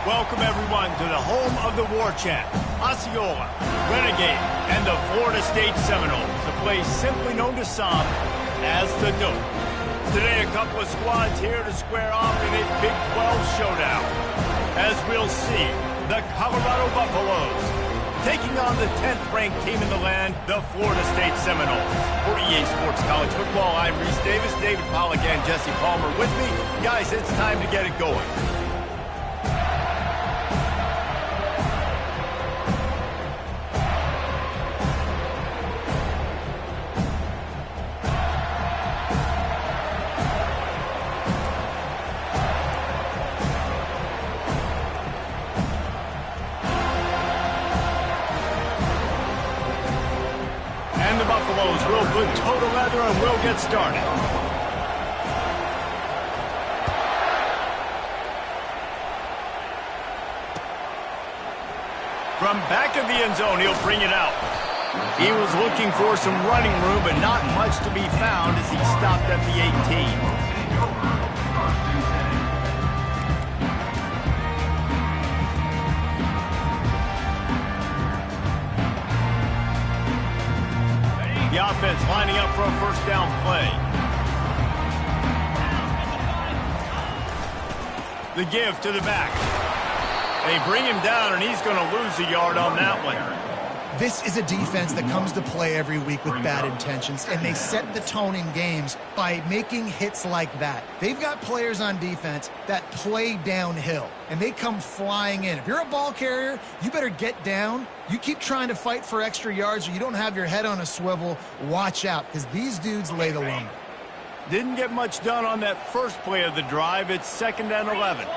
Welcome, everyone, to the home of the War Chant, Osceola, Renegade, and the Florida State Seminoles, a place simply known to some as the Dope. Today, a couple of squads here to square off in a Big 12 showdown. As we'll see, the Colorado Buffaloes taking on the 10th-ranked team in the land, the Florida State Seminoles. For EA Sports College Football, I'm Reese Davis, David Pollack, and Jesse Palmer with me. Guys, it's time to get it going. We'll put total leather and we'll get started. From back of the end zone, he'll bring it out. He was looking for some running room, but not much to be found as he stopped at the 18. The offense lining up for a first down play. The give to the back. They bring him down, and he's going to lose a yard on that one. This is a defense that comes to play every week with bad intentions, and they set the tone in games by making hits like that. They've got players on defense that play downhill, and they come flying in. If you're a ball carrier, you better get down. You keep trying to fight for extra yards, or you don't have your head on a swivel. Watch out, because these dudes lay the lumber. Didn't get much done on that first play of the drive. It's 2nd and 11.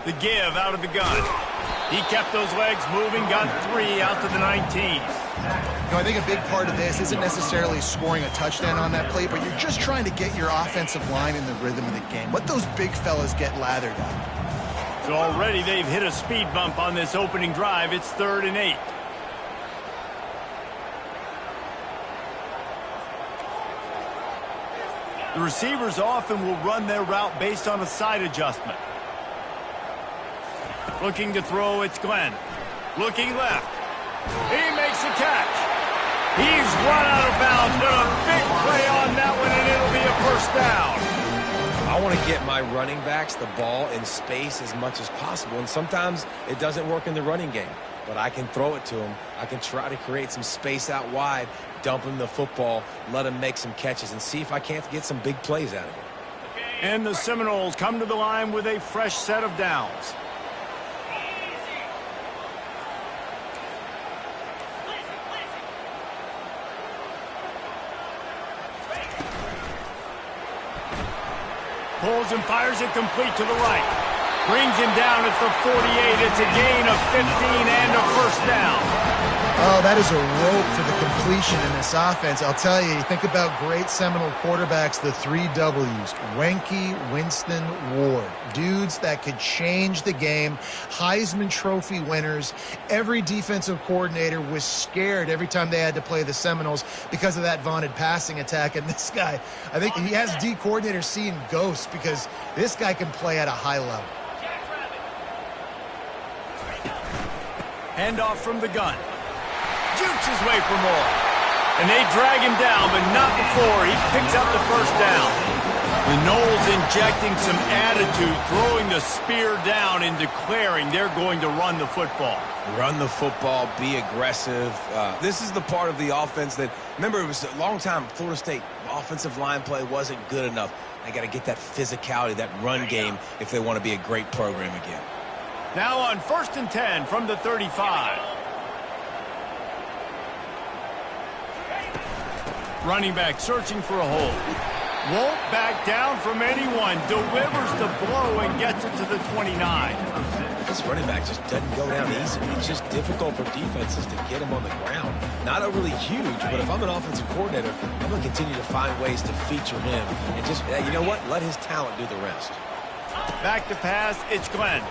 The give out of the gun. He kept those legs moving, got 3 out to the 19. I think a big part of this isn't necessarily scoring a touchdown on that play, but you're just trying to get your offensive line in the rhythm of the game. Let those big fellas get lathered up. So already they've hit a speed bump on this opening drive. It's 3rd and 8. The receivers often will run their route based on a side adjustment. Looking to throw, it's Glenn. Looking left. He makes the catch. He's run out of bounds, but a big play on that one, and it'll be a first down. I want to get my running backs the ball in space as much as possible, and sometimes it doesn't work in the running game, but I can throw it to them. I can try to create some space out wide, dump him the football, let him make some catches, and see if I can't get some big plays out of it. And the Seminoles come to the line with a fresh set of downs. Pulls and fires it complete to the right. Brings him down at the 48. It's a gain of 15 and a first down. Oh, that is a rope for the completion in this offense. I'll tell you, think about great Seminole quarterbacks, the 3 W's. Wenke, Winston, Ward. Dudes that could change the game. Heisman Trophy winners. Every defensive coordinator was scared every time they had to play the Seminoles because of that vaunted passing attack. And this guy, I think he has D coordinators seeing ghosts because this guy can play at a high level. Handoff from the gun. Jukes his way for more. And they drag him down, but not before he picks up the first down. The Noles injecting some attitude, throwing the spear down and declaring they're going to run the football. Run the football, be aggressive. This is the part of the offense that, remember, it was a long time, Florida State offensive line play wasn't good enough. They got to get that physicality, that run game, if they want to be a great program again. Now on 1st and 10 from the 35. Running back searching for a hole. Won't back down from anyone. Delivers the blow and gets it to the 29. This running back just doesn't go down easy. It's just difficult for defenses to get him on the ground. Not overly huge, but if I'm an offensive coordinator, I'm going to continue to find ways to feature him. And just, you know what? Let his talent do the rest. Back to pass. It's Glenn.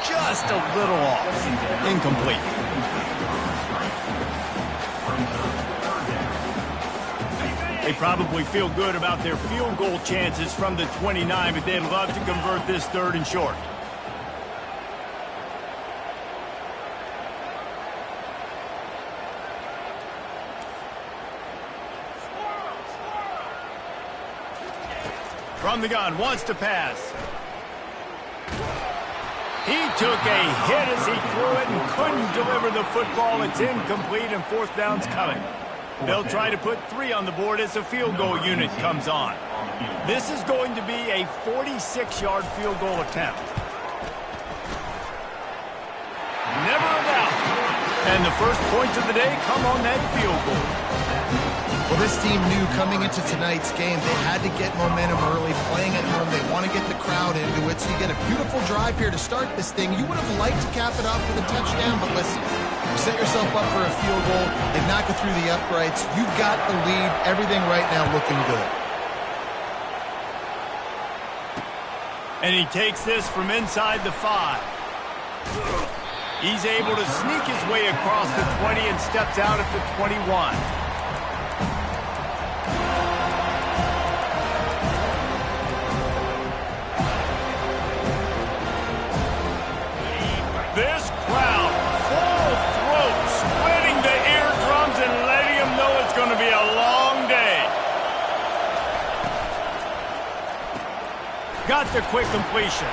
Just a little off. Incomplete. They probably feel good about their field goal chances from the 29, but they'd love to convert this 3rd and short. From the gun, wants to pass. He took a hit as he threw it and couldn't deliver the football. It's incomplete and 4th down's coming. They'll try to put 3 on the board as the field goal unit comes on. This is going to be a 46-yard field goal attempt. Never a doubt. And the first points of the day come on that field goal. Well, this team knew coming into tonight's game they had to get momentum early, playing at home. They want to get the crowd into it, so you get a beautiful drive here to start this thing. You would have liked to cap it off with a touchdown, but listen, you set yourself up for a field goal. They knock it through the uprights. You've got the lead. Everything right now looking good. And he takes this from inside the 5. He's able to sneak his way across the 20 and steps out at the 21. This crowd, full throat, splitting the eardrums and letting them know it's going to be a long day. Got the quick completion.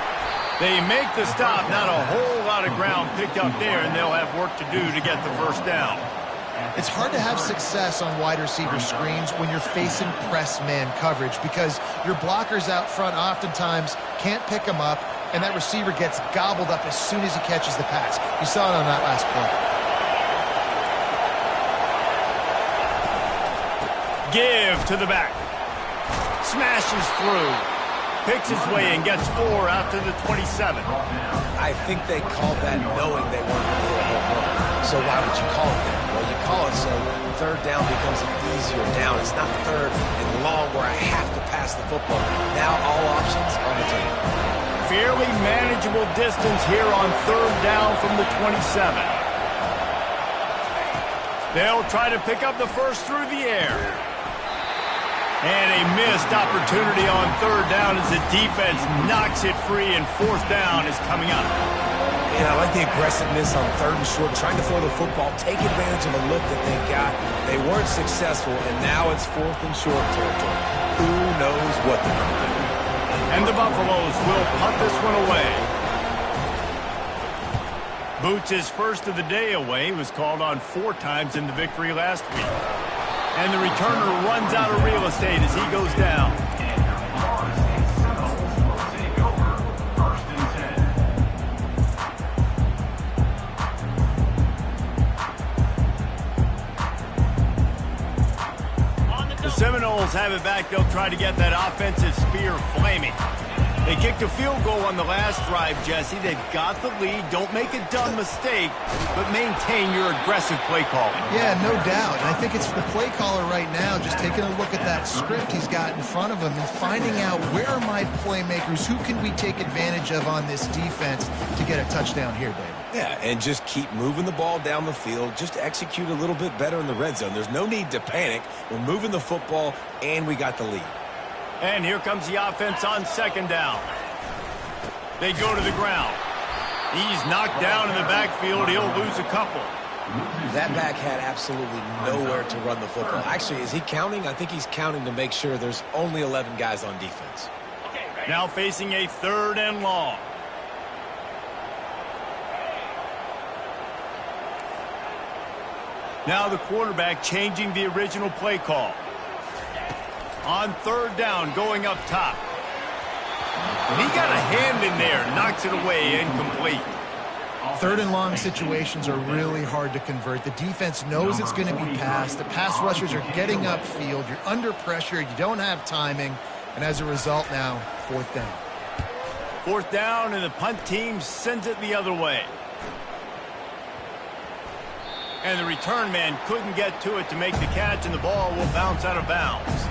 They make the stop, not a whole lot of ground picked up there, and they'll have work to do to get the 1st down. It's hard to have success on wide receiver screens when you're facing press man coverage because your blockers out front oftentimes can't pick them up, and that receiver gets gobbled up as soon as he catches the pass. You saw it on that last play. Give to the back. Smashes through. Picks his way and gets 4 out to the 27. I think they called that knowing they weren't going to hit a home run. So why would you call it that? Well, you call it so 3rd down becomes an easier down. It's not 3rd and long where I have to pass the football. Now all options on the table. Fairly manageable distance here on 3rd down from the 27. They'll try to pick up the 1st through the air. And a missed opportunity on 3rd down as the defense knocks it free, and 4th down is coming up. Yeah, I like the aggressiveness on 3rd and short, trying to throw the football, take advantage of a look that they got. They weren't successful, and now it's 4th and short territory. Who knows what they're going to do? And the Buffaloes will punt this one away. Boots' first of the day away was called on 4 times in the victory last week. And the returner runs out of real estate as he goes down. The Seminoles have it back. They'll try to get that offensive spear flaming. They kicked a field goal on the last drive, Jesse. They've got the lead. Don't make a dumb mistake, but maintain your aggressive play calling. Yeah, no doubt. And I think it's the play caller right now just taking a look at that script he's got in front of him and finding out where are my playmakers, who can we take advantage of on this defense to get a touchdown here, David. Yeah, and just keep moving the ball down the field. Just execute a little bit better in the red zone. There's no need to panic. We're moving the football, and we got the lead. And here comes the offense on 2nd down. They go to the ground. He's knocked down in the backfield. He'll lose a couple. That back had absolutely nowhere to run the football. Actually, is he counting? I think he's counting to make sure there's only 11 guys on defense. Now facing a 3rd and long. Now the quarterback changing the original play call. On 3rd down, going up top. And he got a hand in there, knocks it away, incomplete. 3rd and long situations are really hard to convert. The defense knows it's going to be passed. The pass rushers are getting upfield. You're under pressure. You don't have timing. And as a result now, 4th down. 4th down, and the punt team sends it the other way. And the return man couldn't get to it to make the catch, and the ball will bounce out of bounds.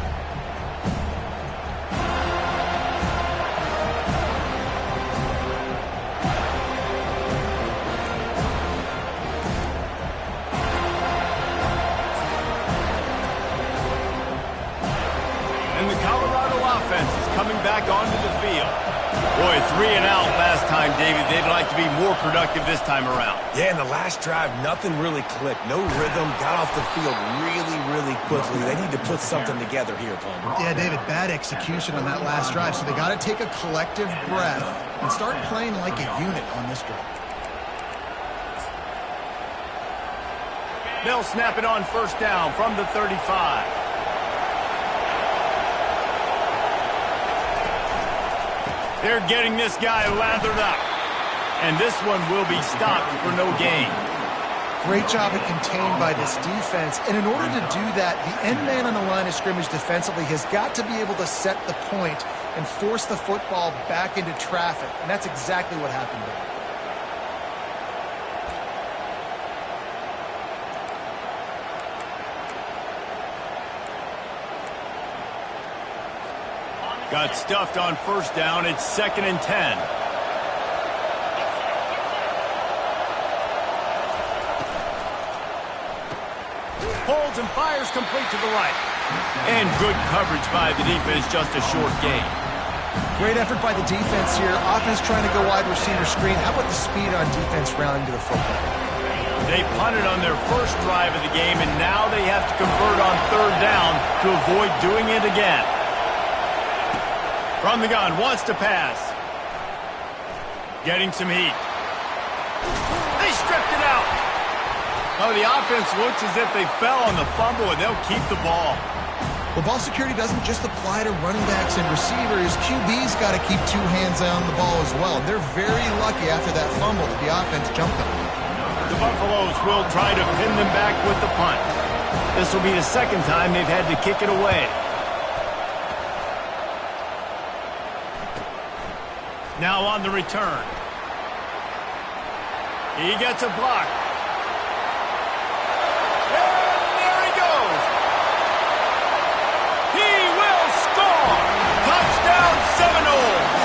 last time, David. They'd like to be more productive this time around. Yeah, in the last drive, nothing really clicked. No rhythm, got off the field really, really quickly. They need to put something together here, Palmer. Yeah, David, bad execution on that last drive, so they got to take a collective breath and start playing like a unit on this drive. They'll snap it on first down from the 35. They're getting this guy lathered up. And this one will be stopped for no gain. Great job at contained by this defense. And in order to do that, the end man on the line of scrimmage defensively has got to be able to set the point and force the football back into traffic. And that's exactly what happened there. Got stuffed on first down. It's 2nd and 10. Holds and fires complete to the right. And good coverage by the defense, just a short gain. Great effort by the defense here. Offense trying to go wide receiver screen. How about the speed on defense rounding to the football? They punted on their first drive of the game, and now they have to convert on third down to avoid doing it again. From the gun, wants to pass. Getting some heat. They stripped it out. Oh, the offense looks as if they fell on the fumble, and they'll keep the ball. Well, ball security doesn't just apply to running backs and receivers. QB's got to keep two hands on the ball as well. They're very lucky after that fumble that the offense jumped them. The Buffaloes will try to pin them back with the punt. This will be the second time they've had to kick it away. Now on the return. He gets a block. And there he goes. He will score. Touchdown Seminoles.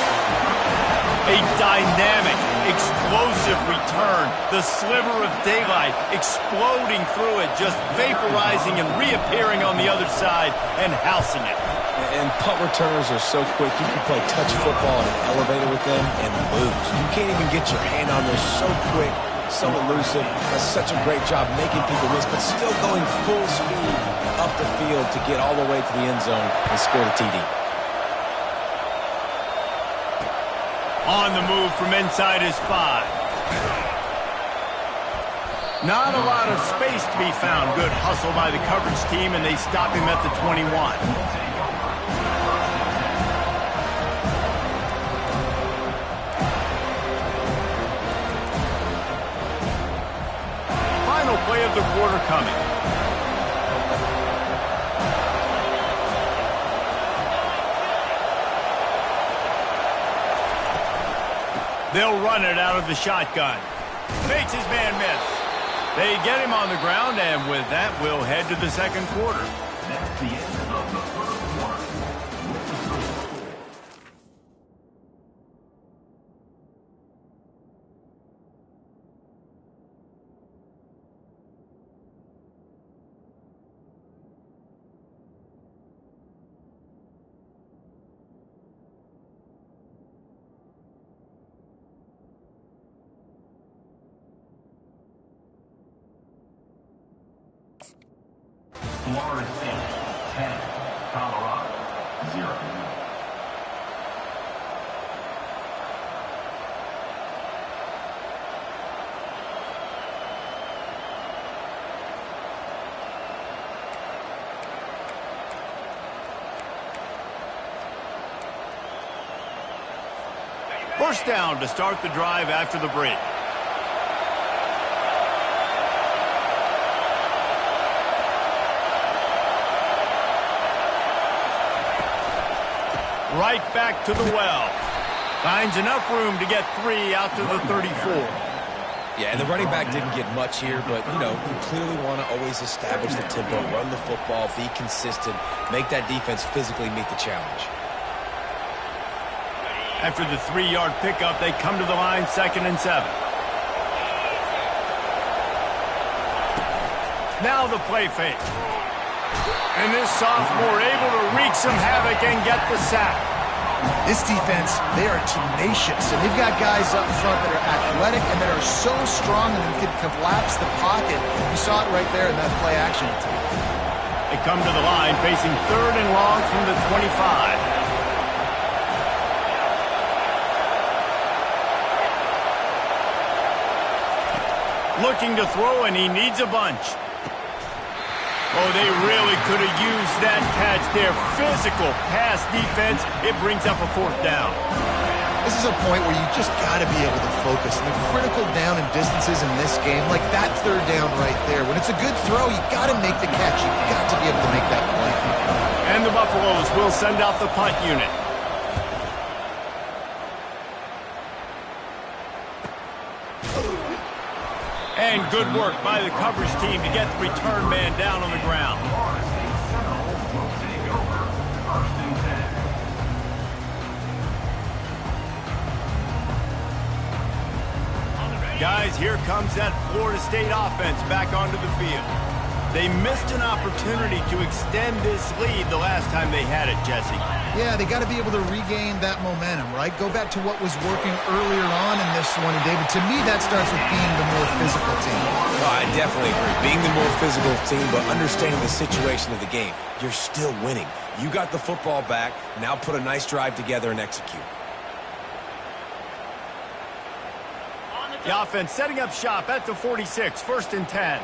A dynamic, explosive return. The sliver of daylight exploding through it, just vaporizing and reappearing on the other side and housing it. And punt returners are so quick. You can play touch football in an elevator with them and lose. You can't even get your hand on them. So quick, so elusive. Does such a great job making people miss, but still going full speed up the field to get all the way to the end zone and score the TD. On the move from inside his 5. Not a lot of space to be found. Good hustle by the coverage team, and they stop him at the 21. Final play of the quarter coming. They'll run it out of the shotgun. Makes his man miss. They get him on the ground, and with that, we'll head to the second quarter. That's the end of the first quarter. Florida State, 10. Colorado, 0. First down to start the drive after the break. Right back to the well. Finds enough room to get 3 out to the 34. Yeah, and the running back didn't get much here, but, you know, you clearly want to always establish the tempo, run the football, be consistent, make that defense physically meet the challenge. After the 3-yard pickup, they come to the line, 2nd and 7. Now the play fake. And this sophomore able to wreak some havoc and get the sack. This defense, they are tenacious, and they've got guys up front that are athletic and that are so strong and can collapse the pocket. You saw it right there in that play action attack. They come to the line facing 3rd and long from the 25. Looking to throw, and he needs a bunch. Oh, they really could have used that catch there. Physical pass defense. It brings up a 4th down. This is a point where you just got to be able to focus. And the critical down and distances in this game, like that 3rd down right there. When it's a good throw, you got to make the catch. You got to be able to make that play. And the Buffaloes will send out the punt unit. And good work by the coverage team to get the return man down on the ground. Guys, here comes that Florida State offense back onto the field. They missed an opportunity to extend this lead the last time they had it, Jesse. Yeah, they got to be able to regain that momentum, right? Go back to what was working earlier on in this one. And, David, to me, that starts with being the more physical team. Oh, I definitely agree. Being the more physical team, but understanding the situation of the game. You're still winning. You got the football back. Now put a nice drive together and execute. The offense setting up shop at the 46, 1st and 10.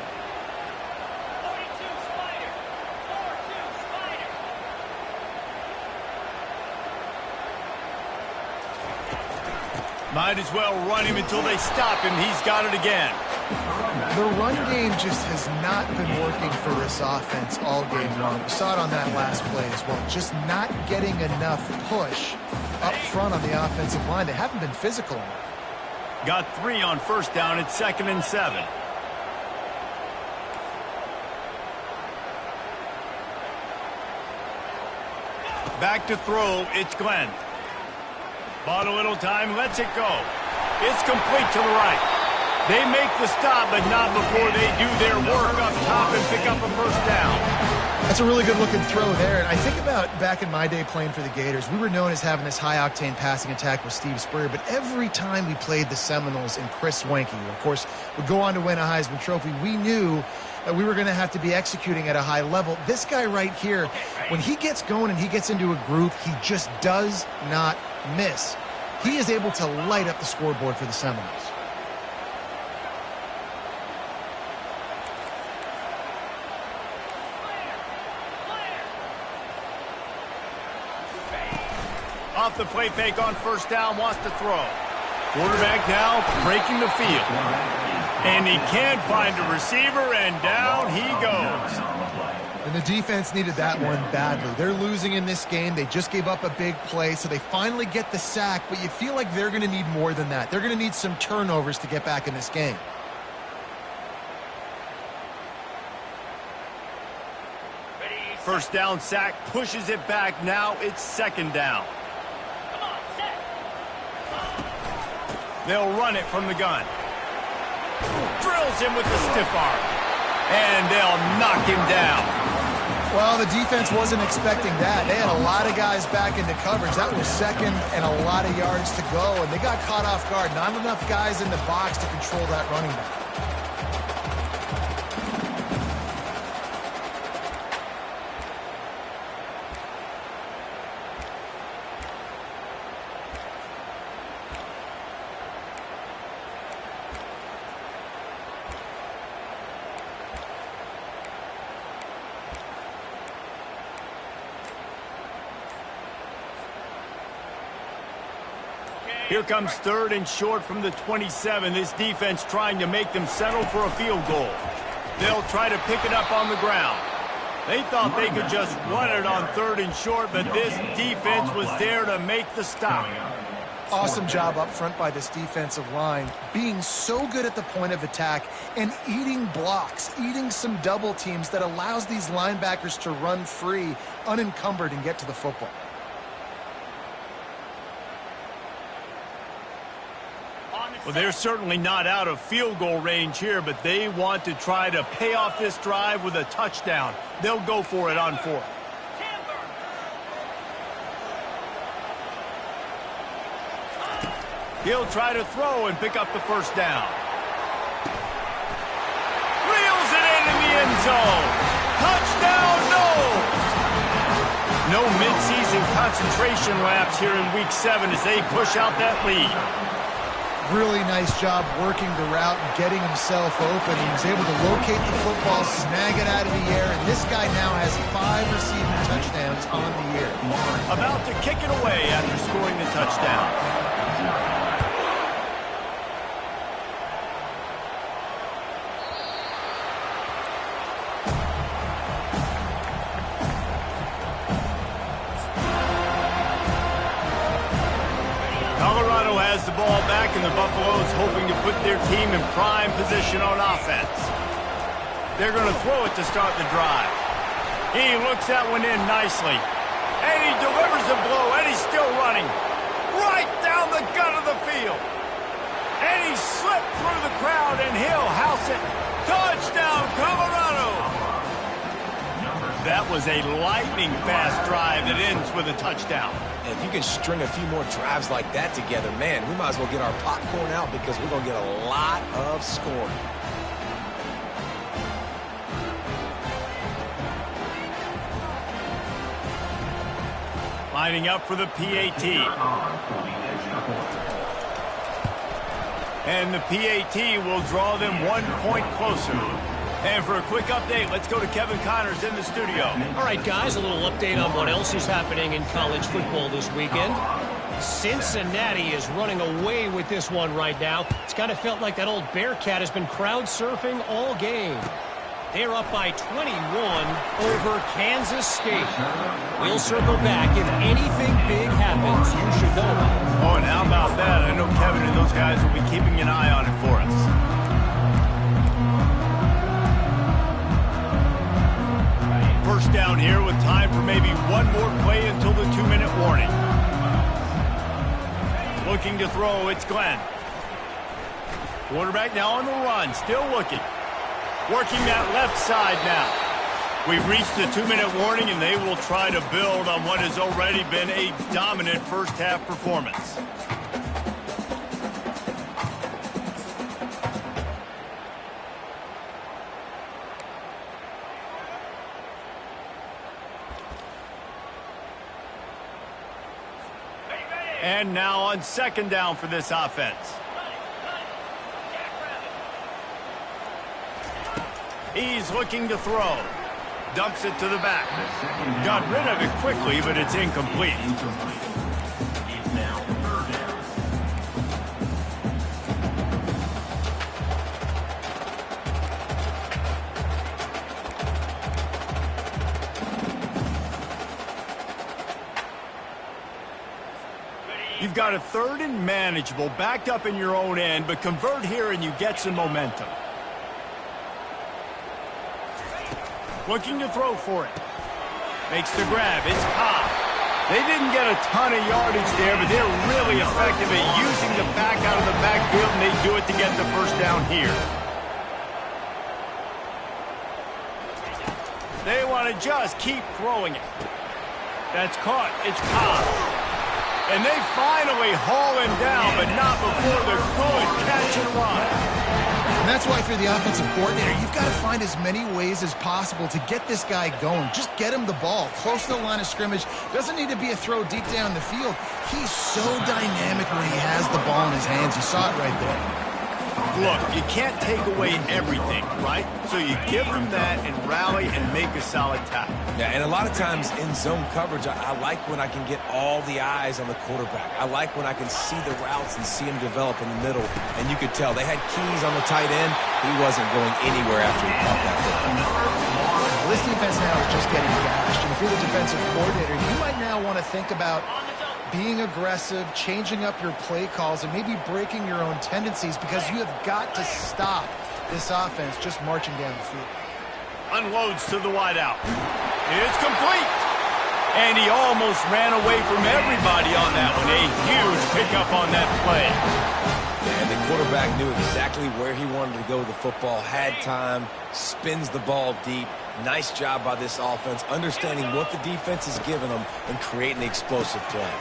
Might as well run him until they stop him. He's got it again. The run game just has not been working for this offense all game long. We saw it on that last play as well. Just not getting enough push up front on the offensive line. They haven't been physical enough. Got 3 on 1st down. It's 2nd and 7. Back to throw. It's Glenn. Bought a little time, lets it go. It's complete to the right. They make the stop, but not before they do their work up top and pick up a 1st down. That's a really good-looking throw there. And I think about back in my day playing for the Gators, we were known as having this high-octane passing attack with Steve Spurrier, but every time we played the Seminoles and Chris Weinke, who, of course, would go on to win a Heisman Trophy, we knew that we were going to have to be executing at a high level. This guy right here, when he gets going and he gets into a groove, he just does not miss. He is able to light up the scoreboard for the Seminoles. Off the play fake on 1st down, wants to throw. Quarterback now breaking the field. And he can't find a receiver, and down he goes. And the defense needed that one badly. They're losing in this game. They just gave up a big play, so they finally get the sack, but you feel like they're going to need more than that. They're going to need some turnovers to get back in this game. First down sack, pushes it back. Now it's 2nd down. They'll run it from the gun. Drills him with the stiff arm. And they'll knock him down. Well, the defense wasn't expecting that. They had a lot of guys back into coverage. That was 2nd and a lot of yards to go, and they got caught off guard. Not enough guys in the box to control that running back. Here comes 3rd and short from the 27. This defense trying to make them settle for a field goal. They'll try to pick it up on the ground. They thought they could just run it on 3rd and short, but this defense was there to make the stop. Awesome job up front by this defensive line, being so good at the point of attack and eating blocks, eating some double teams that allows these linebackers to run free, unencumbered, and get to the football. Well, they're certainly not out of field goal range here, but they want to try to pay off this drive with a touchdown. They'll go for it on 4th. He'll try to throw and pick up the first down. Reels it into the end zone. Touchdown, no! No midseason concentration laps here in Week 7 as they push out that lead. Really nice job working the route and getting himself open. He was able to locate the football, snag it out of the air, and this guy now has 5 receiving touchdowns on the year. About to kick it away after scoring the touchdown. Colorado has the ball back, and the Buffaloes hoping to put their team in prime position on offense. They're going to throw it to start the drive. He looks that one in nicely. And he delivers a blow, and he's still running. Right down the gut of the field. And he slipped through the crowd, and he'll house it. Touchdown, Colorado! That was a lightning-fast drive that ends with a touchdown. If you can string a few more drives like that together, man, we might as well get our popcorn out because we're going to get a lot of scoring. Lining up for the PAT. And the PAT will draw them 1 point closer. And for a quick update, let's go to Kevin Connors in the studio. All right, guys, a little update on what else is happening in college football this weekend. Cincinnati is running away with this one right now. It's kind of felt like that old Bearcat has been crowd surfing all game. They're up by 21 over Kansas State. We'll circle back. If anything big happens, you should know about it. Oh, and how about that? I know Kevin and those guys will be keeping an eye on it for us. First down here with time for maybe one more play until the 2-minute warning. Looking to throw, it's Glenn. Quarterback now on the run, still looking. Working that left side now. We've reached the 2-minute warning, and they will try to build on what has already been a dominant first-half performance. And now on second down for this offense. He's looking to throw. Dumps it to the back. Got rid of it quickly, but it's incomplete. It's now 3rd down. You've got a 3rd and manageable, backed up in your own end, but convert here and you get some momentum. Looking to throw for it. Makes the grab. It's Cobb. They didn't get a ton of yardage there, but they're really effective at using the back out of the backfield, and they do it to get the first down here. They want to just keep throwing it. That's caught. It's Cobb. And they finally haul him down, but not before the good catch and run. And that's why, if you're the offensive coordinator, you've got to find as many ways as possible to get this guy going. Just get him the ball close to the line of scrimmage. Doesn't need to be a throw deep down the field. He's so dynamic when he has the ball in his hands. You saw it right there. Look, you can't take away everything, right? So you give them that and rally and make a solid tackle. Yeah, and a lot of times in zone coverage, I like when I can get all the eyes on the quarterback. I like when I can see the routes and see him develop in the middle. And you could tell they had keys on the tight end. He wasn't going anywhere after he caught that football. This defense now is just getting gashed. And if you're the defensive coordinator, you might now want to think about being aggressive, changing up your play calls, and maybe breaking your own tendencies, because you have got to stop this offense just marching down the field. Unloads to the wideout. It's complete. And he almost ran away from everybody on that one. A huge pickup on that play. And the quarterback knew exactly where he wanted to go with the football, had time, spins the ball deep. Nice job by this offense, understanding what the defense is giving them and creating the explosive play.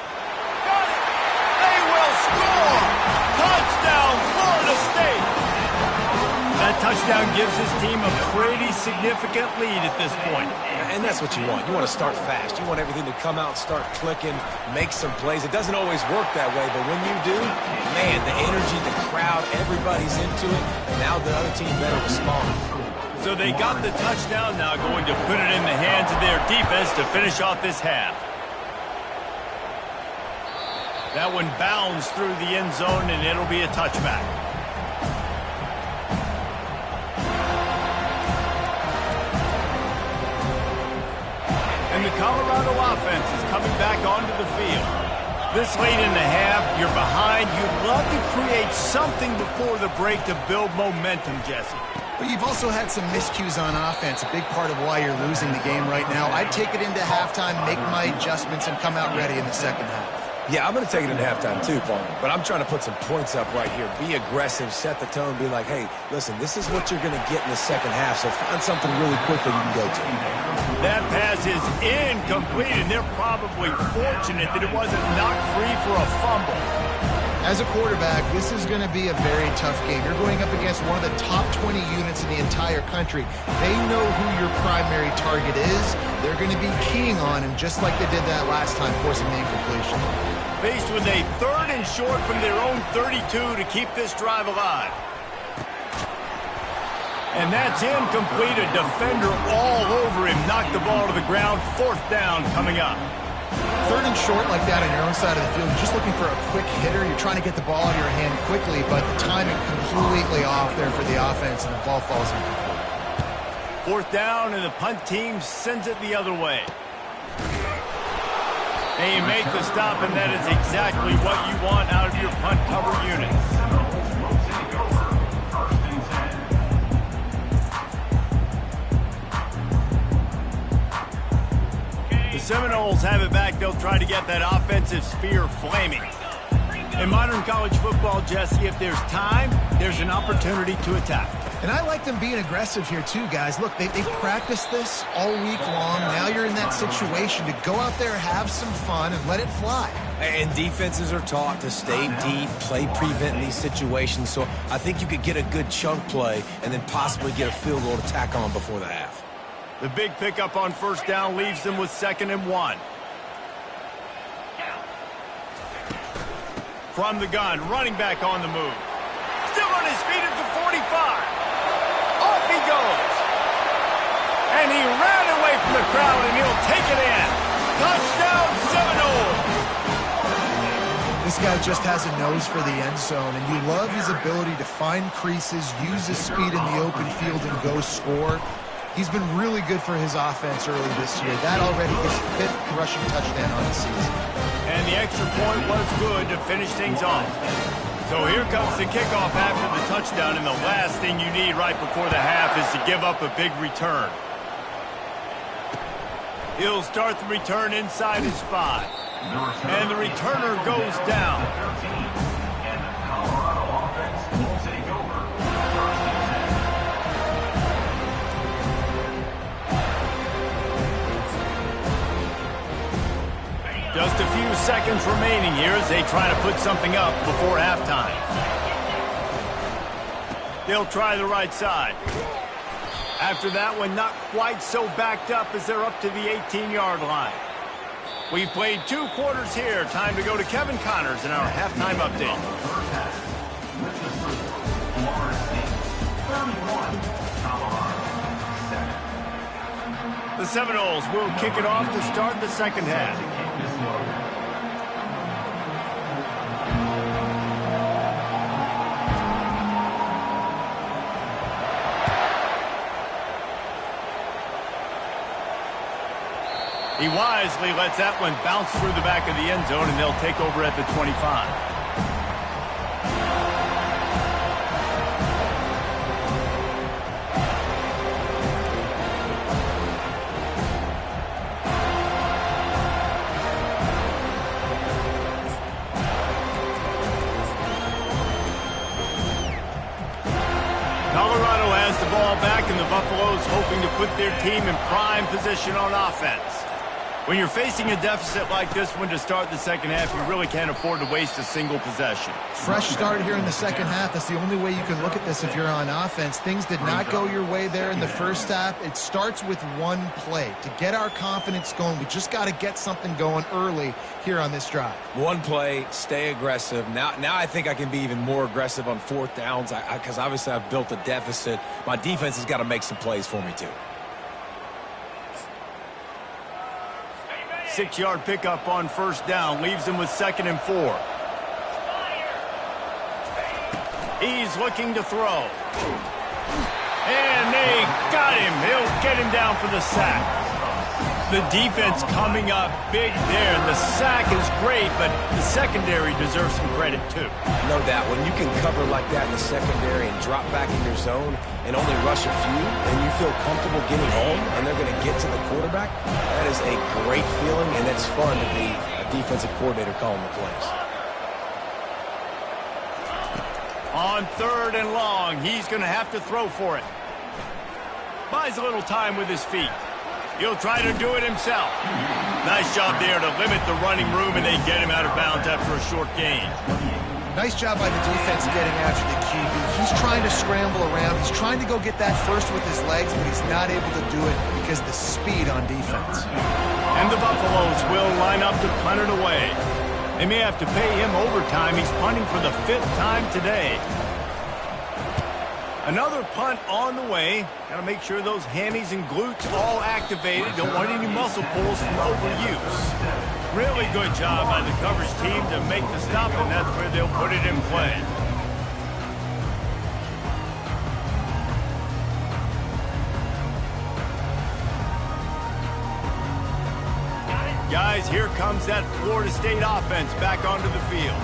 Got it. They will score. touchdown gives his team a pretty significant lead at this point. And that's what you want. You want to start fast. You want everything to come out, start clicking, make some plays. It doesn't always work that way, but when you do, man, the energy, the crowd, everybody's into it, and now the other team better respond. So they got the touchdown, now going to put it in the hands of their defense to finish off this half. That one bounds through the end zone, and it'll be a touchback. And the Colorado offense is coming back onto the field. This late in the half, you're behind. You'd love to create something before the break to build momentum, Jesse. But you've also had some miscues on offense, a big part of why you're losing the game right now. I'd take it into halftime, make my adjustments, and come out ready in the second half. Yeah, I'm going to take it into halftime too, Paul. But I'm trying to put some points up right here. Be aggressive, set the tone, be like, hey, listen, this is what you're going to get in the second half, so find something really quick that you can go to. That pass is incomplete, and they're probably fortunate that it wasn't knocked free for a fumble. As a quarterback, this is going to be a very tough game. You're going up against one of the top 20 units in the entire country. They know who your primary target is. They're going to be keying on him just like they did that last time, forcing the incompletion. Faced with a 3rd and short from their own 32 to keep this drive alive. And that's incomplete. A defender all over him. Knocked the ball to the ground. 4th down coming up. 3rd and short like that on your own side of the field. You're just looking for a quick hitter. You're trying to get the ball out of your hand quickly, but the timing completely off there for the offense, and the ball falls incomplete. 4th down, and the punt team sends it the other way. And you make the stop, and that is exactly what you want out of your punt cover unit. The Seminoles have it back. They'll try to get that offensive spear flaming. In modern college football, Jesse, if there's time, there's an opportunity to attack. And I like them being aggressive here too, guys. Look, they practiced this all week long. Now you're in that situation to go out there, have some fun, and let it fly. And defenses are taught to stay deep, play prevent in these situations. So I think you could get a good chunk play and then possibly get a field goal to tack on before the half. The big pickup on 1st down leaves them with 2nd and 1. From the gun, running back on the move. Still on his feet at the 45. Off he goes. And he ran away from the crowd, and he'll take it in. Touchdown, Seminoles. This guy just has a nose for the end zone, and you love his ability to find creases, use his speed in the open field, and go score. He's been really good for his offense early this year. That already his 5th rushing touchdown on the season. And the extra point was good to finish things off. So here comes the kickoff after the touchdown, and the last thing you need right before the half is to give up a big return. He'll start the return inside his 5. And the returner goes down. And the Colorado offense will take over. Just a few seconds remaining here as they try to put something up before halftime. They'll try the right side. After that one, not quite so backed up as they're up to the 18-yard line. We've played 2 quarters here. Time to go to Kevin Connors in our halftime update. The Seminoles will kick it off to start the second half. He wisely lets that one bounce through the back of the end zone, and they'll take over at the 25. Colorado has the ball back, and the Buffaloes hoping to put their team in prime position on offense. When you're facing a deficit like this one to start the second half, you really can't afford to waste a single possession. Fresh start here in the second half. That's the only way you can look at this if you're on offense. Things did not go your way there in the first half. It starts with one play. To get our confidence going, we just got to get something going early here on this drive. One play, stay aggressive. Now I think I can be even more aggressive on fourth downs because obviously I've built a deficit. My defense has got to make some plays for me too. 6-yard pickup on first down leaves him with 2nd and 4. He's looking to throw. And they got him. He'll get him down for the sack. The defense coming up big there. The sack is great, but the secondary deserves some credit too. No doubt. When you can cover like that in the secondary and drop back in your zone and only rush a few, and you feel comfortable getting home, and they're going to get to the quarterback, that is a great feeling, and it's fun to be a defensive coordinator calling the plays. On 3rd and long, he's going to have to throw for it. Buys a little time with his feet. He'll try to do it himself. Nice job there to limit the running room, and they get him out of bounds after a short gain. Nice job by the defense getting after the QB. He's trying to scramble around. He's trying to go get that first with his legs, but he's not able to do it because of the speed on defense. And the Buffaloes will line up to punt it away. They may have to pay him overtime. He's punting for the 5th time today. Another punt on the way. Got to make sure those hammies and glutes all activated. Don't want any muscle pulls from overuse. Really good job by the coverage team to make the stop, and that's where they'll put it in play. Guys, here comes that Florida State offense back onto the field.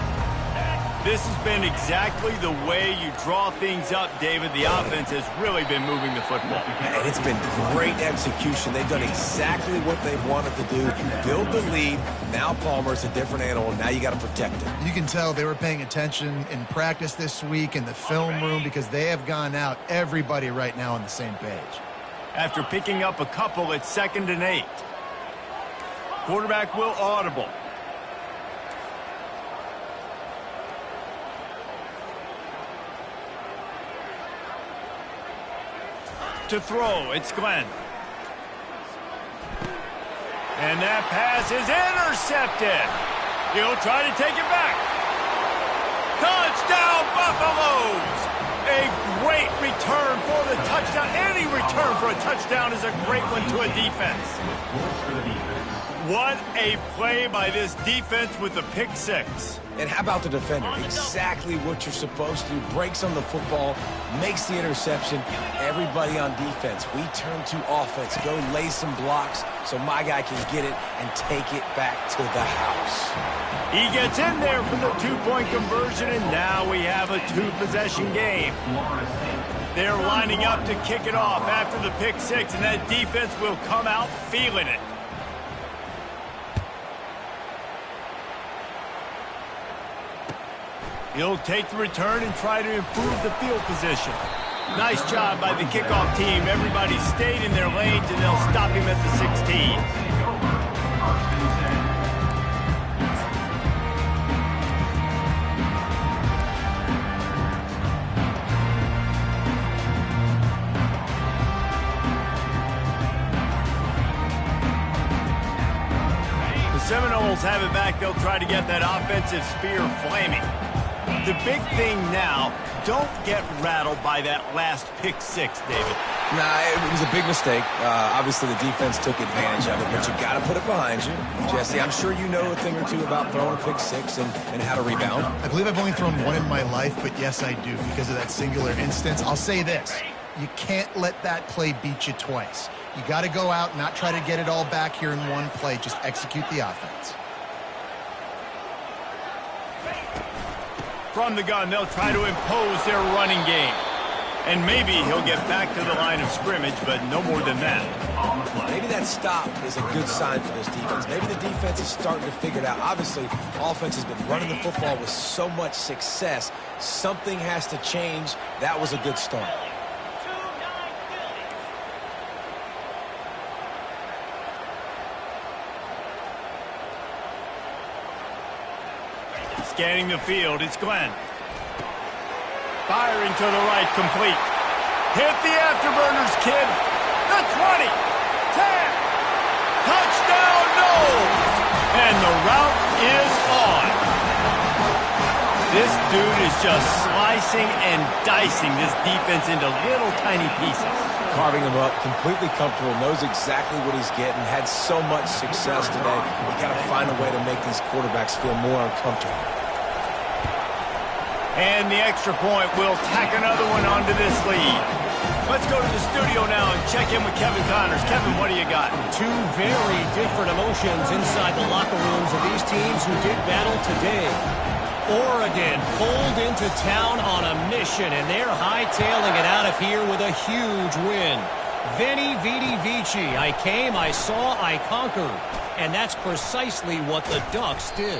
This has been exactly the way you draw things up, David. The offense has really been moving the football. And it's been great execution. They've done exactly what they've wanted to do. Build the lead. Now Palmer's a different animal. Now you got to protect him. You can tell they were paying attention in practice this week in the film room because they have gone out, everybody right now on the same page. After picking up a couple, it's 2nd and 8. Quarterback will audible. To throw, it's Glenn. And that pass is intercepted. He'll try to take it back. Touchdown, Buffaloes! A great return for the touchdown. Any return for a touchdown is a great one to a defense. What a play by this defense with the pick 6. And how about the defender? Exactly what you're supposed to do. Breaks on the football, makes the interception. Everybody on defense, we turn to offense. Go lay some blocks so my guy can get it and take it back to the house. He gets in there for the 2-point conversion, and now we have a 2-possession game. They're lining up to kick it off after the pick 6, and that defense will come out feeling it. He'll take the return and try to improve the field position. Nice job by the kickoff team. Everybody stayed in their lanes, and they'll stop him at the 16. The Seminoles have it back. They'll try to get that offensive spear flaming. The big thing now, don't get rattled by that last pick 6, David. Nah, it was a big mistake. Obviously, the defense took advantage of it, but you got to put it behind you. Jesse, I'm sure you know a thing or two about throwing a pick 6 and how to rebound. I believe I've only thrown one in my life, but yes, I do because of that singular instance. I'll say this. You can't let that play beat you twice. You got to go out and not try to get it all back here in one play. Just execute the offense. From the gun, they'll try to impose their running game. And maybe he'll get back to the line of scrimmage, but no more than that. Maybe that stop is a good sign for this defense. Maybe the defense is starting to figure it out. Obviously, offense has been running the football with so much success. Something has to change. That was a good start. Scanning the field, it's Glenn. Firing to the right, complete. Hit the afterburners, kid. The 20. 10. Touchdown, no! And the route is on. This dude is just slicing and dicing this defense into little tiny pieces. Carving him up, completely comfortable, knows exactly what he's getting, had so much success today. You got to find a way to make these quarterbacks feel more uncomfortable. And the extra point will tack another one onto this lead. Let's go to the studio now and check in with Kevin Connors. Kevin, what do you got? Two very different emotions inside the locker rooms of these teams who did battle today. Oregon pulled into town on a mission, and they're hightailing it out of here with a huge win. Veni, Vidi, Vici. I came, I saw, I conquered. And that's precisely what the Ducks did.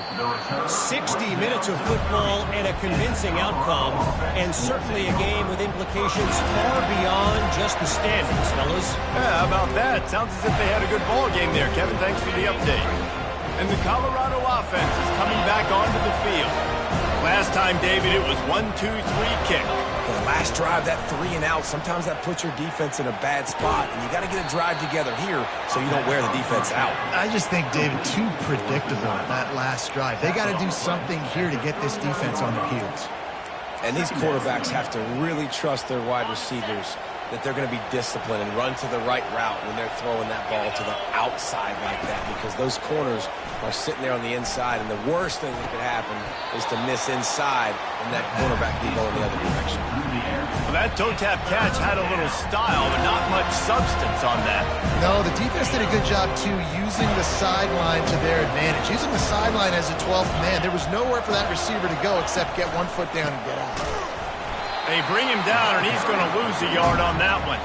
60 minutes of football and a convincing outcome, and certainly a game with implications far beyond just the standings, fellas. Yeah, how about that? Sounds as if they had a good ball game there. Kevin, thanks for the update. And the Colorado offense is coming back onto the field. Last time, David, it was 1-2-3 kick. The last drive, that 3-and-out, sometimes that puts your defense in a bad spot, and you got to get a drive together here so you don't wear the defense out. I just think, David, too predictable, that last drive. They got to do something here to get this defense on their heels. And these quarterbacks have to really trust their wide receivers that they're going to be disciplined and run to the right route when they're throwing that ball to the outside like that, because those corners are sitting there on the inside, and the worst thing that could happen is to miss inside and that cornerback be going the other direction. Well, that toe-tap catch had a little style, but not much substance on that. No, the defense did a good job, too, using the sideline to their advantage. Using the sideline as a 12th man. There was nowhere for that receiver to go except get 1 foot down and get out. They bring him down, and he's going to lose a yard on that one.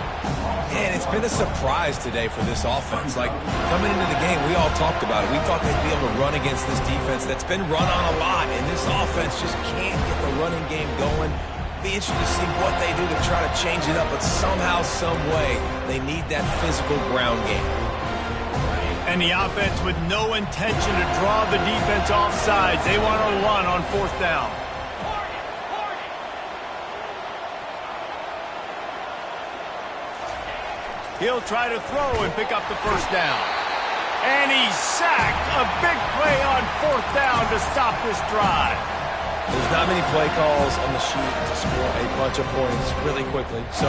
And it's been a surprise today for this offense. Like, coming into the game, we all talked about it. We thought they'd be able to run against this defense that's been run on a lot, and this offense just can't get the running game going. Be interested to see what they do to try to change it up, but somehow, some way, they need that physical ground game. And the offense with no intention to draw the defense off sides. They want to run on 4th down. He'll try to throw and pick up the 1st down. And he's sacked. A big play on 4th down to stop this drive. There's not many play calls on the sheet to score a bunch of points really quickly, so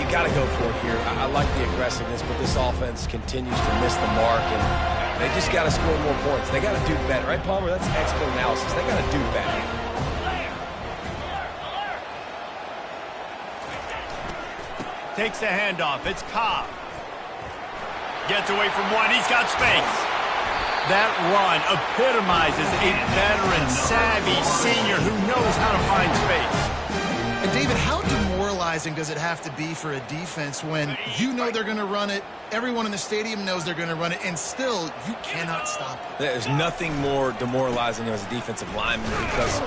you got to go for it here. I like the aggressiveness, but this offense continues to miss the mark, and they just got to score more points. They got to do better, right, Palmer? That's expert analysis. They got to do better. Takes the handoff. It's Cobb. Gets away from one. He's got space. That run epitomizes a veteran, savvy senior who knows how to find space. And, David, how demoralizing does it have to be for a defense when you know they're going to run it, everyone in the stadium knows they're going to run it, and still you cannot stop it? There's nothing more demoralizing as a defensive lineman because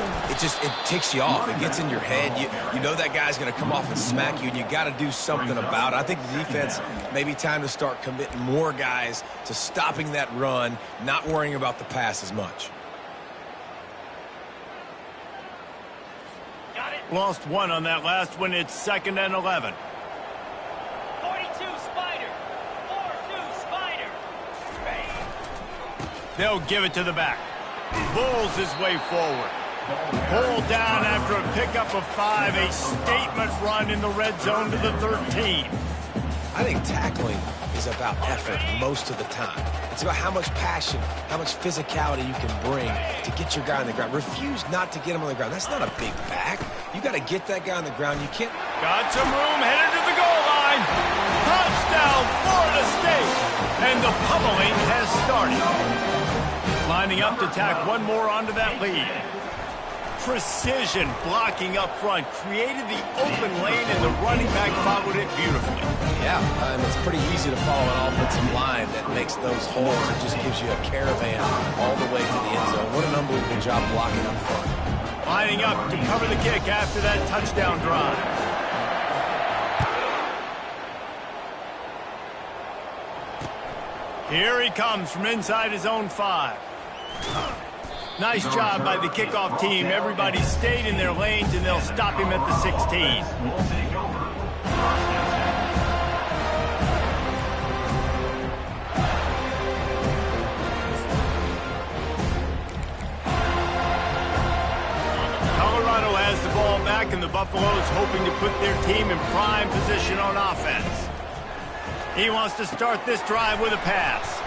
it ticks you off. It gets in your head. You know that guy's going to come off and smack you, and you got to do something about it. I think the defense may be time to start committing more guys to stopping that run, not worrying about the pass as much. Lost one on that last one. It's 2nd and 11. 42 Spider. 4-2 Spider. They'll give it to the back. Bulls his way forward. Pulled down after a pickup of 5. A statement run in the red zone to the 13. I think tackling is about effort most of the time. It's about how much passion, how much physicality you can bring to get your guy on the ground. Refuse not to get him on the ground. That's not a big back. You got to get that guy on the ground. You can't. Got some room, headed to the goal line. Touchdown, Florida State. And the pummeling has started. Lining up to tack one more onto that lead. Precision blocking up front created the open lane, and the running back followed it beautifully. Yeah, and it's pretty easy to follow an offensive line that makes those holes. It just gives you a caravan all the way to the end zone. What an unbelievable job blocking up front. Lining up to cover the kick after that touchdown drive. Here he comes from inside his own 5. Nice job by the kickoff team. Everybody stayed in their lanes, and they'll stop him at the 16. Will take over. Colorado has the ball back, and the Buffaloes hoping to put their team in prime position on offense. He wants to start this drive with a pass.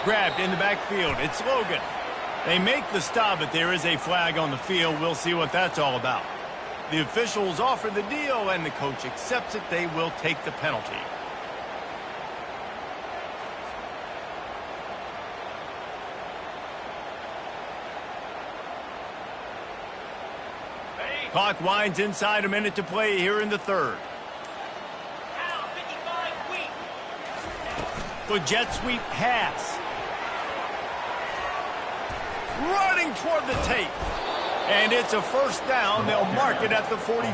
Grabbed in the backfield. It's Logan. They make the stop, but there is a flag on the field. We'll see what that's all about. The officials offer the deal, and the coach accepts it. They will take the penalty. Clock winds inside, a minute to play here in the third. The jet sweep pass. Running toward the tape. And it's a first down. They'll mark it at the 44.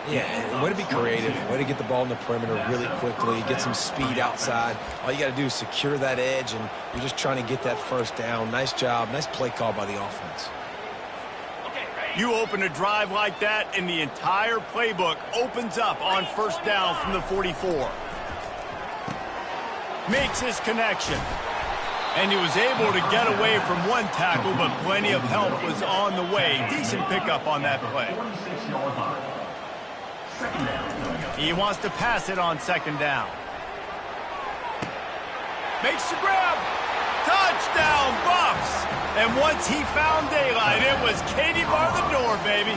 Yeah, way to be creative. Way to get the ball in the perimeter really quickly. Get some speed outside. All you got to do is secure that edge, and you're just trying to get that first down. Nice job. Nice play call by the offense. You open a drive like that, and the entire playbook opens up on first down from the 44. Makes his connection. And he was able to get away from one tackle, but plenty of help was on the way. Decent pickup on that play. He wants to pass it on second down. Makes the grab. Touchdown, Buffs! And once he found daylight, it was Katie bar the door, baby.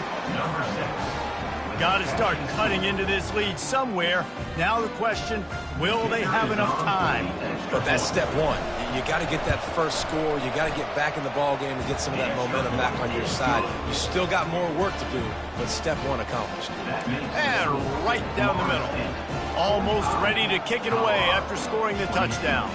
Got to start cutting into this lead somewhere. Now the question, will they have enough time? But that's step one. You got to get that first score. You got to get back in the ball game and get some of that momentum back on your side. You still got more work to do, but step one accomplished. And right down the middle. Almost ready to kick it away after scoring the touchdown.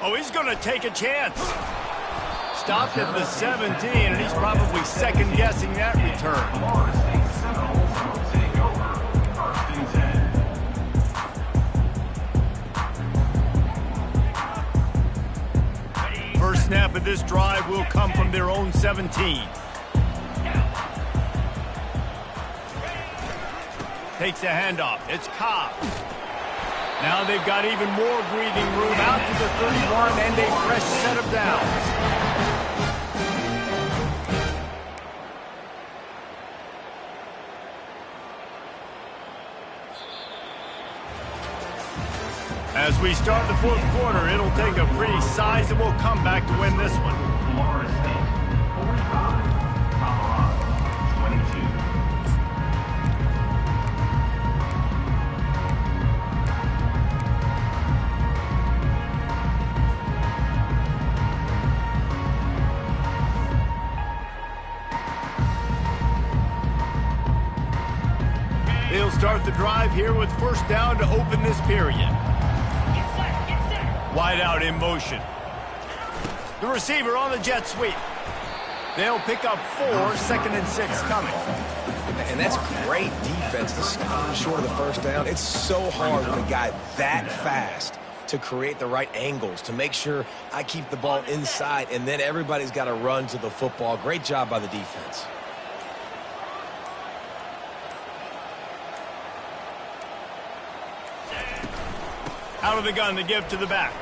Oh, he's going to take a chance. Stopped at the 17, and he's probably second-guessing that return. First snap of this drive will come from their own 17. Takes a handoff. It's Cobb. Now they've got even more breathing room out to the 31 and a fresh set of downs. As we start the fourth quarter, it'll take a pretty sizable comeback to win this one. Florida State, 45. Colorado, 22. They'll start the drive here with first down to open this period. Wide out in motion. The receiver on the jet sweep. They'll pick up 4, 2nd and 6 coming. And that's great defense to stop short of the first down. It's so hard with a guy that fast to create the right angles, to make sure I keep the ball inside, and then everybody's got to run to the football. Great job by the defense. Out of the gun to give to the back.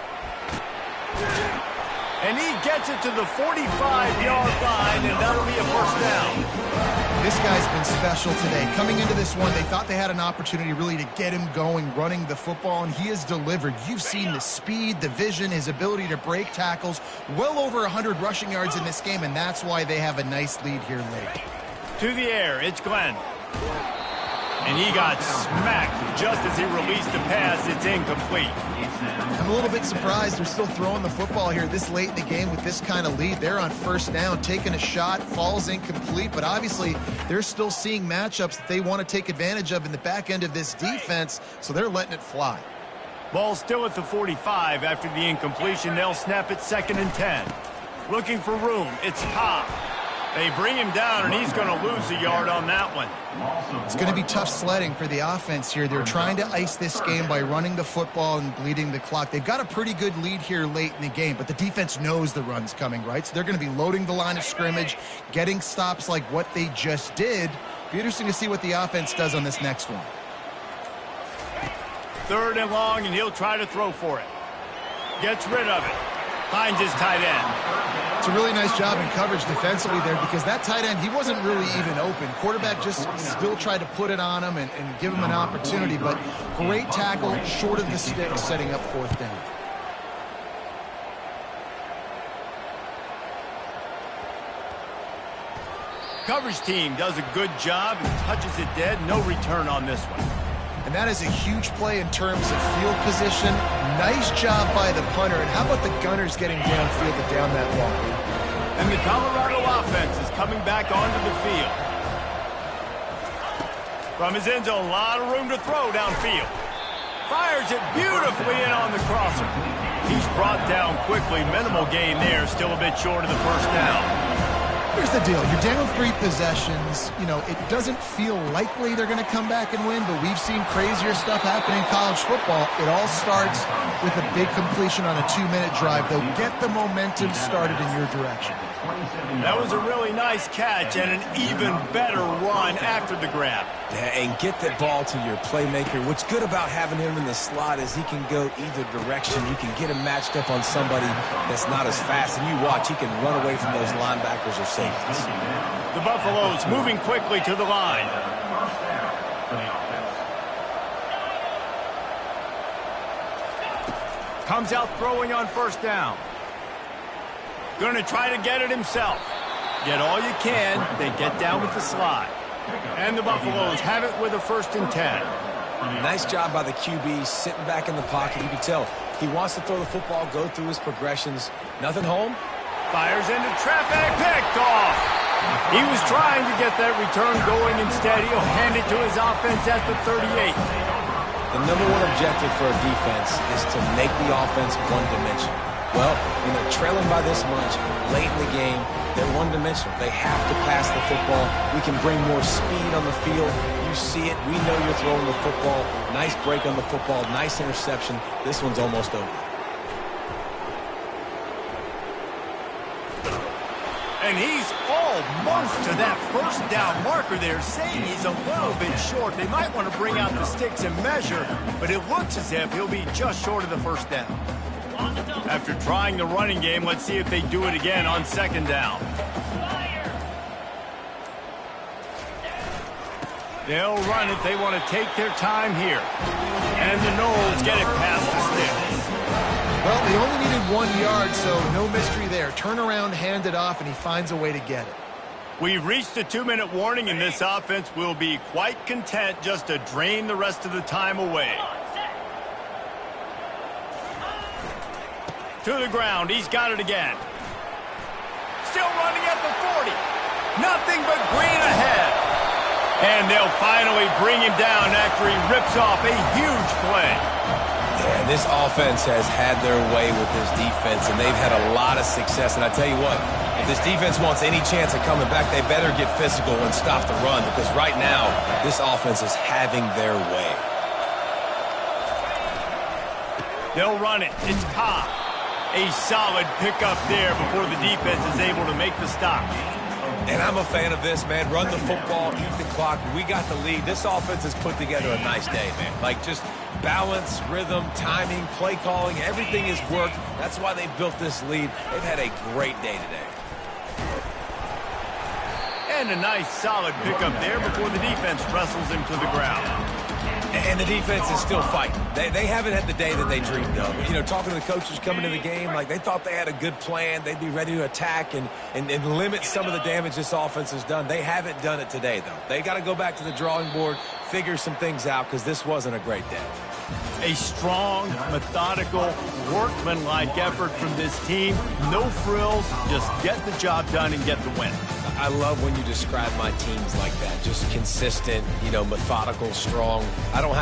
And he gets it to the 45-yard line, and that'll be a first down. This guy's been special today. Coming into this one, they thought they had an opportunity really to get him going, running the football, and he has delivered. You've seen the speed, the vision, his ability to break tackles. Well over 100 rushing yards in this game, and that's why they have a nice lead here late. To the air, it's Glenn. And he got smacked just as he released the pass. It's incomplete. I'm a little bit surprised they're still throwing the football here this late in the game with this kind of lead. They're on first down, taking a shot, falls incomplete, but obviously they're still seeing matchups that they want to take advantage of in the back end of this defense, so they're letting it fly. Ball still at the 45 after the incompletion. They'll snap it 2nd and 10. Looking for room. It's Cobb. They bring him down, and he's going to lose a yard on that one. It's going to be tough sledding for the offense here. They're trying to ice this game by running the football and bleeding the clock. They've got a pretty good lead here late in the game, but the defense knows the run's coming, right? So they're going to be loading the line of scrimmage, getting stops like what they just did. Be interesting to see what the offense does on this next one. 3rd and long, and he'll try to throw for it. Gets rid of it. Finds his tight end. It's a really nice job in coverage defensively there because that tight end, he wasn't really even open. Quarterback just still tried to put it on him and give him an opportunity, but great tackle, short of the stick, setting up 4th down. Coverage team does a good job and touches it dead. No return on this one. And that is a huge play in terms of field position. Nice job by the punter. And how about the Gunners getting downfield to down that ball? And the Colorado offense is coming back onto the field. From his end zone, a lot of room to throw downfield. Fires it beautifully in on the crosser. He's brought down quickly. Minimal gain there. Still a bit short of the 1st down. Here's the deal. You're down 3 possessions. You know, it doesn't feel likely they're going to come back and win, but we've seen crazier stuff happen in college football. It all starts with a big completion on a 2-minute drive. They'll get the momentum started in your direction. That was a really nice catch and an even better run after the grab. Yeah, and get that ball to your playmaker. What's good about having him in the slot is he can go either direction. You can get him matched up on somebody that's not as fast, and you watch, he can run away from those linebackers or safeties. The Buffaloes moving quickly to the line. Comes out throwing on 1st down. Going to try to get it himself. Get all you can, then get down with the slide. And the Buffaloes have it with a 1st and 10. Nice job by the QB, sitting back in the pocket. You can tell he wants to throw the football, go through his progressions. Nothing home. Fires into traffic, picked off. He was trying to get that return going. Instead, he'll hand it to his offense at the 38. The number 1 objective for a defense is to make the offense one-dimensional. Well, when they're trailing by this much late in the game, they're one-dimensional. They have to pass the football. We can bring more speed on the field. You see it. We know you're throwing the football. Nice break on the football. Nice interception. This one's almost over. And he's almost to that 1st down marker there, saying he's a little bit short. They might want to bring out the sticks and measure, but it looks as if he'll be just short of the 1st down. After trying the running game, let's see if they do it again on 2nd down. They'll run it. They want to take their time here. And the Noles get it past the sticks. Well, they only needed 1 yard, so no mystery there. Turn around, hand it off, and he finds a way to get it. We've reached the 2-minute warning, and this offense will be quite content just to drain the rest of the time away. To the ground. He's got it again. Still running at the 40. Nothing but green ahead. And they'll finally bring him down after he rips off a huge play. Yeah, this offense has had their way with this defense, and they've had a lot of success. And I tell you what, if this defense wants any chance of coming back, they better get physical and stop the run, because right now, this offense is having their way. They'll run it. It's Cobb. A solid pickup there before the defense is able to make the stop. And I'm a fan of this, man. Run the football, eat the clock. We got the lead. This offense has put together a nice day, man. Like, just balance, rhythm, timing, play calling, everything has worked. That's why they built this lead. They've had a great day today. And a nice solid pickup there before the defense wrestles him to the ground. And the defense is still fighting. They haven't had the day that they dreamed of. You know, talking to the coaches coming to the game, like they thought they had a good plan. They'd be ready to attack and limit some of the damage this offense has done. They haven't done it today, though. They got to go back to the drawing board, figure some things out, because this wasn't a great day. A strong, methodical, workmanlike effort from this team. No frills, just get the job done and get the win. I love when you describe my teams like that. Just consistent, you know, methodical, strong. I don't have